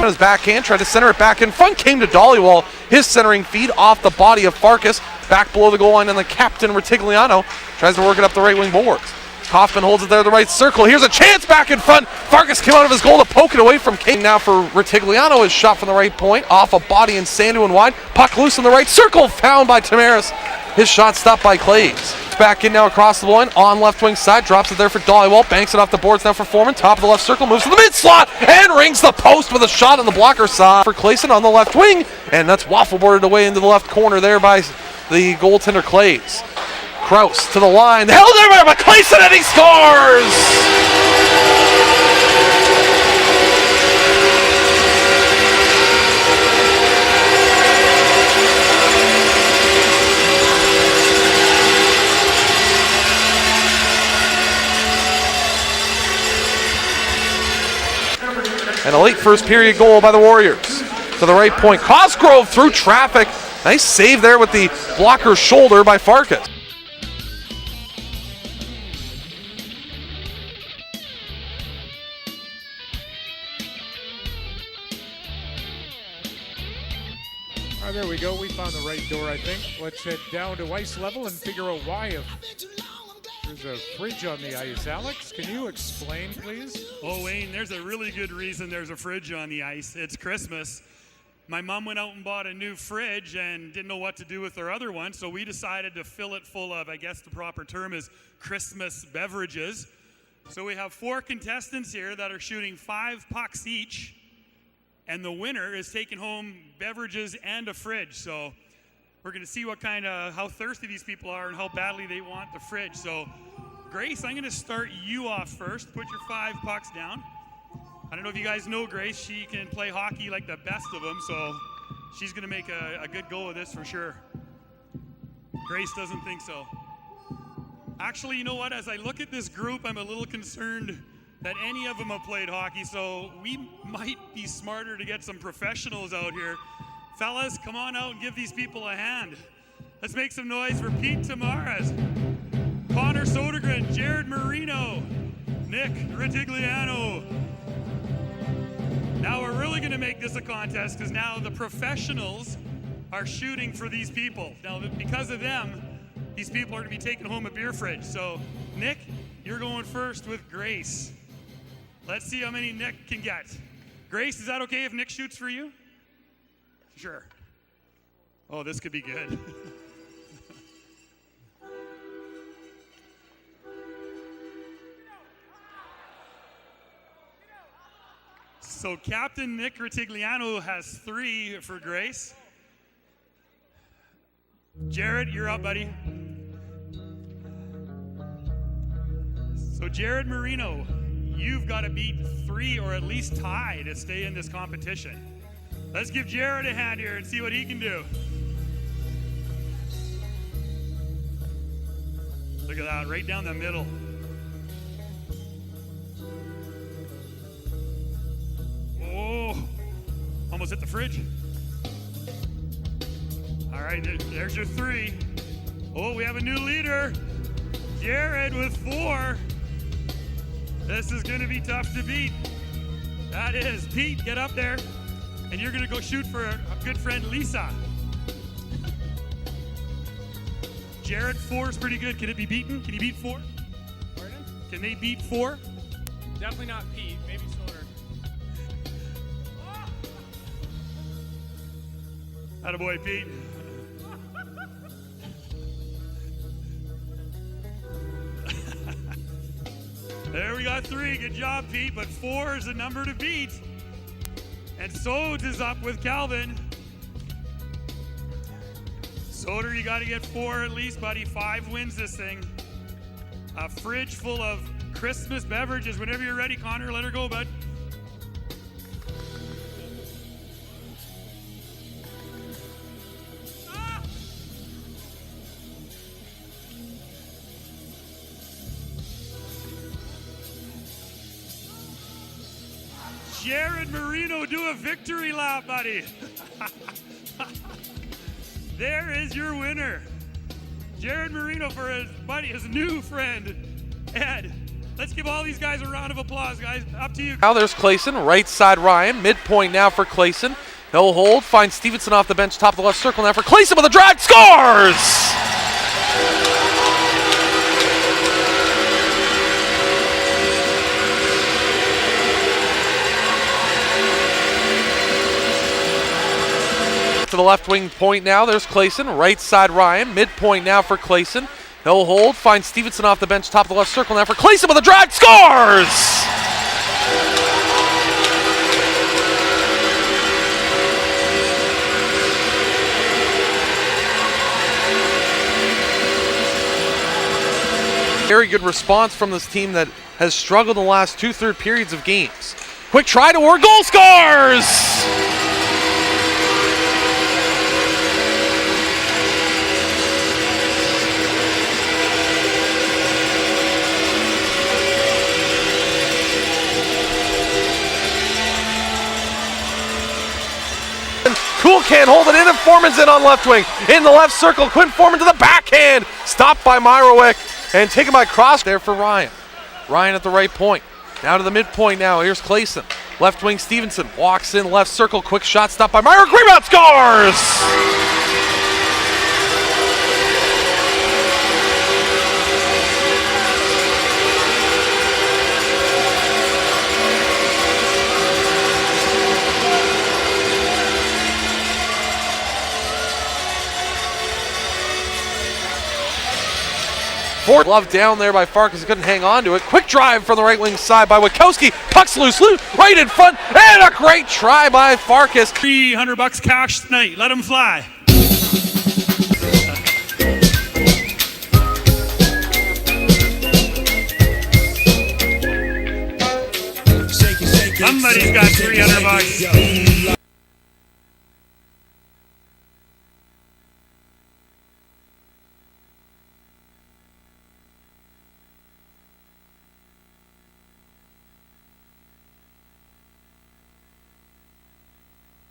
his backhand, tried to center it back in front, came to Dollywall. His centering feed off the body of Farkas, back below the goal line, and the captain, Retigliano, tries to work it up the right wing boards. Kaufman holds it there in the right circle. Here's a chance back in front. Farkas came out of his goal to poke it away from Kane. Now for Retigliano, his shot from the right point, off a body and Sandu and wide. Puck loose in the right circle, found by Tamaris. His shot stopped by Clays. Back in now across the line, on left wing side, drops it there for Dollywall, banks it off the boards now for Foreman. Top of the left circle, moves to the mid slot, and rings the post with a shot on the blocker side for Clayson on the left wing, and that's waffle boarded away into the left corner there by the goaltender Clays. Kraus to the line, held there by Clayson, and he scores! And a late first period goal by the Warriors. To the right point, Cosgrove through traffic. Nice save there with the blocker's shoulder by Farkas. There we go. We found the right door, I think. Let's head down to ice level and figure out why. There's a fridge on the ice. Alex, can you explain, please? Oh, Wayne, there's a really good reason there's a fridge on the ice. It's Christmas. My mom went out and bought a new fridge and didn't know what to do with her other one, so we decided to fill it full of, I guess the proper term is Christmas beverages. So we have 4 contestants here that are shooting 5 pucks each, and the winner is taking home beverages and a fridge. So we're going to see how thirsty these people are and how badly they want the fridge. So, Grace, I'm going to start you off first. Put your 5 pucks down. I don't know if you guys know Grace. She can play hockey like the best of them, so she's going to make a good go of this for sure. Grace doesn't think so. Actually, you know what? As I look at this group, I'm a little concerned that any of them have played hockey, so we might be smarter to get some professionals out here. Fellas, come on out and give these people a hand. Let's make some noise for Pete Tamaras, Connor Sodergren, Jared Marino, Nick Retigliano. Now we're really going to make this a contest because now the professionals are shooting for these people. Now, because of them, these people are going to be taking home a beer fridge. So, Nick, you're going first with Grace. Let's see how many Nick can get. Grace, is that okay if Nick shoots for you? Sure. Oh, this could be good. So Captain Nick Retigliano has 3 for Grace. Jared, you're up, buddy. So Jared Marino, you've got to beat 3 or at least tie to stay in this competition. Let's give Jared a hand here and see what he can do. Look at that, right down the middle. Oh, almost hit the fridge. All right, there's your 3. Oh, we have a new leader. Jared with 4. This is going to be tough to beat. That is. Pete, get up there. And you're going to go shoot for a good friend, Lisa. Jared, 4 is pretty good. Can it be beaten? Can you beat 4? Pardon? Can they beat 4? Definitely not Pete. Maybe Soder. Attaboy, Pete. There we got 3. Good job, Pete. But 4 is the number to beat. And Sodes is up with Calvin. Soder, you got to get 4 at least, buddy. 5 wins this thing. A fridge full of Christmas beverages. Whenever you're ready, Connor, let her go, bud. Jared Marino, do a victory lap, buddy. There is your winner. Jared Marino for his buddy, his new friend, Ed. Let's give all these guys a round of applause, guys. Up to you. Now there's Clayson, right side Ryan, midpoint now for Clayson. He'll hold, finds Stevenson off the bench, top of the left circle now for Clayson with a drive, scores! To the left wing point now, there's Clayson, right side Ryan, midpoint now for Clayson. He'll hold, finds Stevenson off the bench, top of the left circle now for Clayson with a drive, scores! Very good response from this team that has struggled in the last 2/3 periods of games. Quick try toward goal, scores! Cool can't hold it in, and Foreman's in on left wing. In the left circle, Quinn Foreman to the backhand. Stopped by Myrowick and taken by Cross there for Ryan. Ryan at the right point. Now to the midpoint now. Here's Clayson. Left wing Stevenson walks in left circle. Quick shot stopped by Myrowick. Rebound, scores! Glove down there by Farkas, couldn't hang on to it. Quick drive from the right wing side by Witkowski. Puck's loose, right in front, and a great try by Farkas. $300 cash tonight. Let them fly. Somebody's got $300.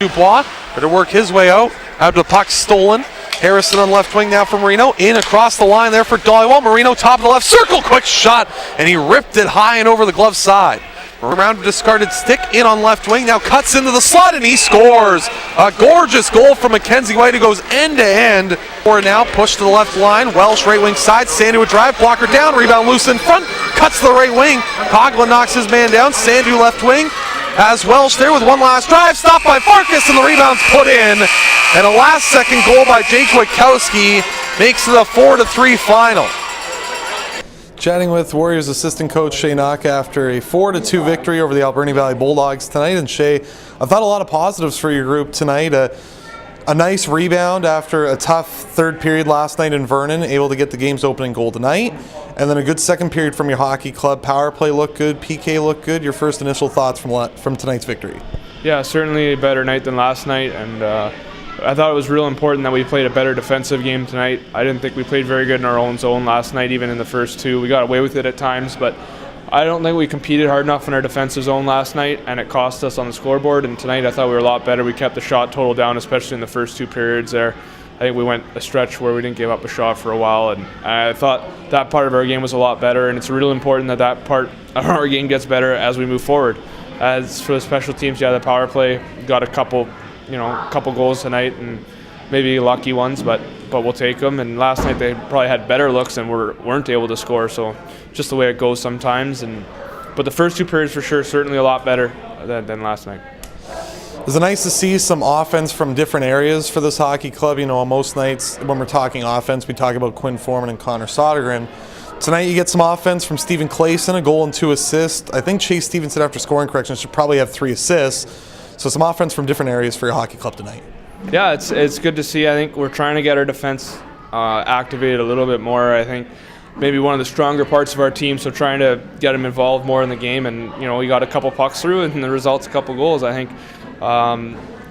Dubois, better work his way out to the puck stolen. Harrison on left wing now for Marino. In across the line there for Dollywall. Marino top of the left circle. Quick shot, and he ripped it high and over the glove side. Around a discarded stick, in on left wing. Now cuts into the slot, and he scores. A gorgeous goal from Mackenzie White, who goes end to end. Or now push to the left line. Welsh right wing side. Sandu a drive. Blocker down. Rebound loose in front. Cuts to the right wing. Coughlin knocks his man down. Sandu left wing. Has Welsh there with one last drive, stopped by Farkas, and the rebound's put in. And a last-second goal by Jake Witkowski makes it a 4-3 final. Chatting with Warriors assistant coach Shay Knock after a 4-2 victory over the Alberni Valley Bulldogs tonight. And Shay, I thought a lot of positives for your group tonight. A nice rebound after a tough third period last night in Vernon, able to get the game's opening goal tonight. And then a good second period from your hockey club. Power play looked good, PK looked good. Your first initial thoughts from tonight's victory? Yeah, certainly a better night than last night, and I thought it was real important that we played a better defensive game tonight. I didn't think we played very good in our own zone last night, even in the first two. We got away with it at times, but I don't think we competed hard enough in our defensive zone last night, and it cost us on the scoreboard. And tonight I thought we were a lot better. We kept the shot total down, especially in the first two periods there. I think we went a stretch where we didn't give up a shot for a while, and I thought that part of our game was a lot better, and it's really important that that part of our game gets better as we move forward. As for the special teams, yeah, the power play got a couple goals tonight, and maybe lucky ones, but we'll take them. And last night they probably had better looks and weren't able to score, so just the way it goes sometimes. But the first two periods for sure, certainly a lot better than last night. Is it nice to see some offense from different areas for this hockey club? You know, on most nights when we're talking offense, we talk about Quinn Foreman and Connor Sodergren. Tonight you get some offense from Stephen Clayson, a goal and 2 assists. I think Chase Stevenson, after scoring corrections, should probably have 3 assists. So some offense from different areas for your hockey club tonight. Yeah, it's good to see. I think we're trying to get our defense activated a little bit more. I think maybe one of the stronger parts of our team, so trying to get them involved more in the game. And, you know, we got a couple pucks through and the result's a couple goals. I think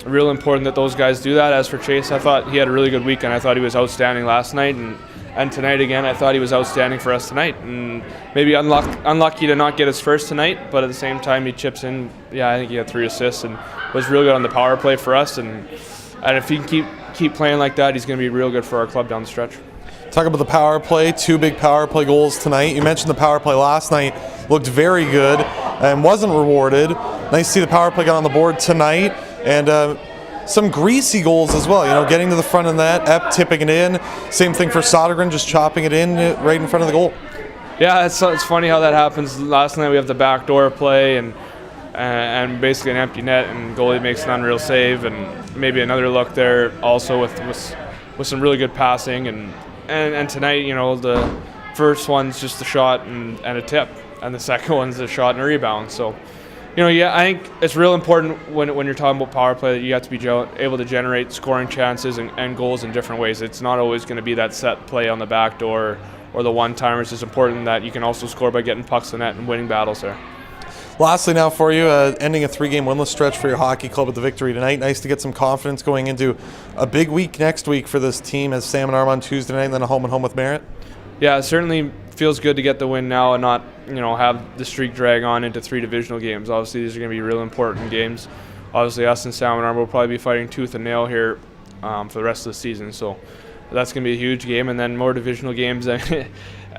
real important that those guys do that. As for Chase, I thought he had a really good weekend. I thought he was outstanding last night, and tonight again, I thought he was outstanding for us tonight. And maybe unlucky to not get his first tonight, but at the same time, he chips in. Yeah, I think he had 3 assists and was real good on the power play for us. And if he can keep playing like that, he's going to be real good for our club down the stretch. Talk about the power play, 2 big power play goals tonight. You mentioned the power play last night. looked very good and wasn't rewarded. Nice to see the power play got on the board tonight, and some greasy goals as well. You know, getting to the front of the net, Epp tipping it in. Same thing for Sodergren, just chopping it in right in front of the goal. Yeah, it's funny how that happens. Last night we have the backdoor play and basically an empty net, and goalie makes an unreal save, and maybe another look there also with some really good passing, and tonight, you know, the first one's just a shot and a tip, and the second one's a shot and a rebound. So, you know, yeah, I think it's real important when you're talking about power play that you have to be able to generate scoring chances and goals in different ways. It's not always going to be that set play on the back door or the one-timers. It's important that you can also score by getting pucks in the net and winning battles there. Lastly now for you, ending a 3-game winless stretch for your hockey club with the victory tonight. Nice to get some confidence going into a big week next week for this team as Salmon Arm on Tuesday night and then a home with Merritt. Yeah, it certainly feels good to get the win now and not, you know, have the streak drag on into 3 divisional games. Obviously, these are going to be real important games. Obviously, us and Salmon Arm will probably be fighting tooth and nail here for the rest of the season. So that's going to be a huge game, and then more divisional games.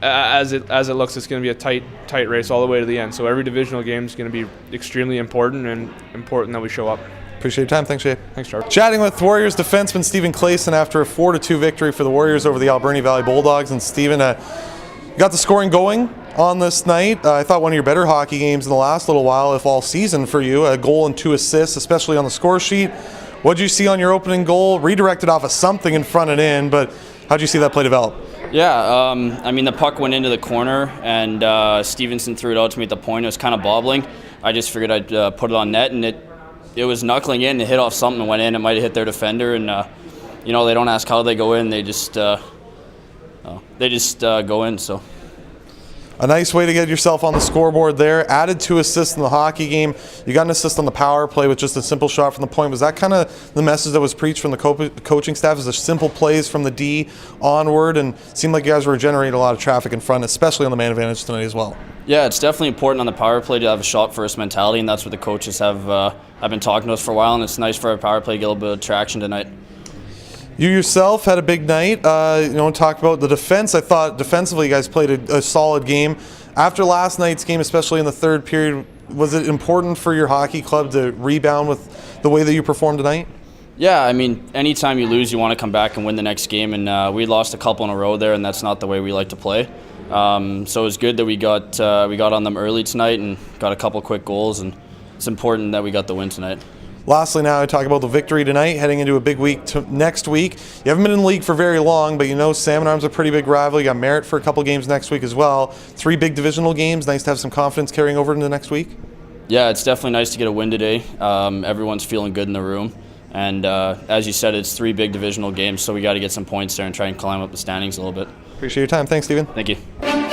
As it looks, it's going to be a tight race all the way to the end. So every divisional game is going to be extremely important, and important that we show up. Appreciate your time. Thanks, Jay. Thanks, Trevor. Chatting with Warriors defenseman Stephen Clayson after a 4-2 victory for the Warriors over the Alberni Valley Bulldogs. And Stephen, got the scoring going on this night. I thought one of your better hockey games in the last little while, if all season for you. A goal and 2 assists, especially on the score sheet. What did you see on your opening goal? Redirected off of something in front and in, but how did you see that play develop? Yeah, I mean, the puck went into the corner, and Stevenson threw it out to me at the point. It was kind of bobbling. I just figured I'd put it on net, and it was knuckling in. It hit off something and went in. It might have hit their defender, and you know, they don't ask how they go in. They just go in. So. A nice way to get yourself on the scoreboard there. Added 2 assists in the hockey game. You got an assist on the power play with just a simple shot from the point. Was that kind of the message that was preached from the coaching staff? Is the simple plays from the D onward, and it seemed like you guys were generating a lot of traffic in front, especially on the man advantage tonight as well? Yeah, it's definitely important on the power play to have a shot first mentality, and that's what the coaches have been talking to us for a while, and it's nice for our power play to get a little bit of traction tonight. You yourself had a big night. Talk about the defense. I thought defensively you guys played a solid game. After last night's game, especially in the third period, was it important for your hockey club to rebound with the way that you performed tonight? Yeah, I mean, anytime you lose, you want to come back and win the next game, and we lost a couple in a row there, and that's not the way we like to play. So it was good that we got on them early tonight and got a couple quick goals, and it's important that we got the win tonight. Lastly now, I talk about the victory tonight, heading into a big week next week. You haven't been in the league for very long, but you know Salmon Arm's a pretty big rival. You got Merritt for a couple games next week as well. 3 big divisional games. Nice to have some confidence carrying over into next week. Yeah, it's definitely nice to get a win today. Everyone's feeling good in the room. And as you said, it's 3 big divisional games, so we got to get some points there and try and climb up the standings a little bit. Appreciate your time. Thanks, Stephen. Thank you.